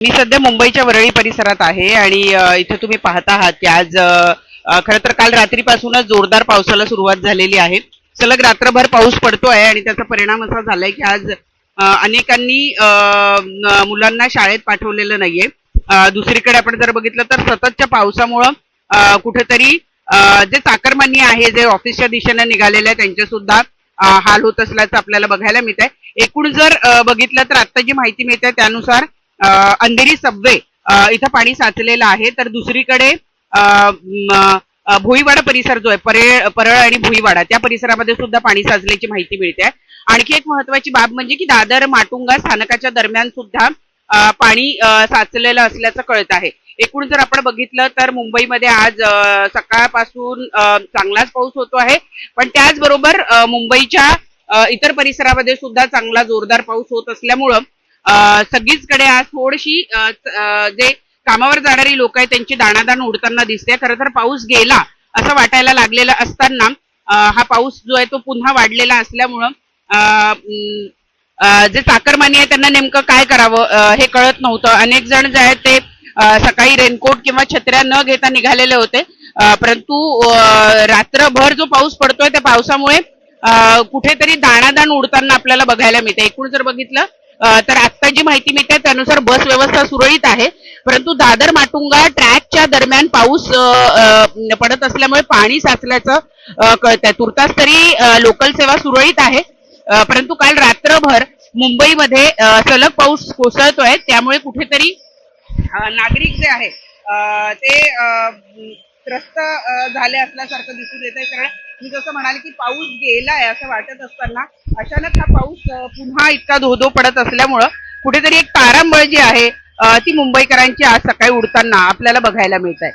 मी सध्या मुंबईच्या वरळी परिसरात आहे आणि इथे तुम्ही पाहता आहात की आज खरं तर काल रात्रीपासूनच जोरदार पावसाला सुरुवात झालेली आहे. सलग रात्रभर पाऊस पडतोय आणि त्याचा परिणाम असा झालाय की आज अनेकांनी मुलांना शाळेत पाठवलेलं नाहीये. दुसरीकडे आपण जर बघितलं तर सततच्या पावसामुळं कुठेतरी जे चाकरमानी आहे, जे ऑफिसच्या दिशेने निघालेले आहे, त्यांचे सुद्धा हाल होत असल्याचं आपल्याला बघायला मिळत आहे. एकूण जर बघितलं तर आता जी माहिती मिळते त्यानुसार अंधेरी सबवे इथं पाणी साचलेलं आहे. तर दुसरीकडे भोईवाडा परिसर जो आहे, परळ आणि भोईवाडा त्या परिसरामध्ये सुद्धा पाणी साचल्याची माहिती मिळते. आणखी एक महत्वाची बाब म्हणजे की दादर माटुंगा स्थानकाच्या दरम्यान सुद्धा पाणी साचलेलं असल्याचं कळत आहे. एकूण जर आपण बघितलं तर मुंबईमध्ये आज सकाळपासून चांगलाच पाऊस होतो आहे, पण त्याचबरोबर मुंबईच्या इतर परिसरामध्ये सुद्धा चांगला जोरदार पाऊस होत असल्यामुळं सगळीचकडे आज थोडीशी जे कामावर जाणारी लोक आहेत त्यांची दाणादाण उडताना दिसते. खरं तर पाऊस गेला असं वाटायला लागलेलं असताना हा पाऊस जो आहे तो पुन्हा वाढलेला असल्यामुळं जे चाकरमानी आहे त्यांना नेमकं काय करावं हे कळत नव्हतं. अनेक जण जे आहेत ते सकाळी रेनकोट किंवा छत्र्या न घेता निघालेले होते, परंतु रात्रभर जो पाऊस पडतोय त्या पावसामुळे कुठेतरी दाणादाण उडताना आपल्याला बघायला मिळते. एकूण जर बघितलं तर आता जी माहिती मिळते त्यानुसार बस व्यवस्था सुरळीत आहे, परंतु दादर माटुंगा ट्रॅकच्या दरम्यान पाऊस पडत असल्यामुळे पाणी साचल्याचं कळतंय. तुर्तास तरी लोकल सेवा सुरळीत आहे, परंतु काल रात्रभर मुंबईमध्ये सलग पाऊस कोसळतोय, त्यामुळे कुठेतरी नागरिक जे आहे ते त्रस्त झाले असल्यासारखं दिसून येत आहे. कारण मी जसं म्हणाले की पाऊस गेलाय असं वाटत असताना अचानक हा पाऊस पुन्हा इतका धो पडत असल्यामुळं कुठेतरी एक तारांबळ जी आहे ती मुंबईकरांची आज सकाळी उडताना आपल्याला बघायला मिळत आहे.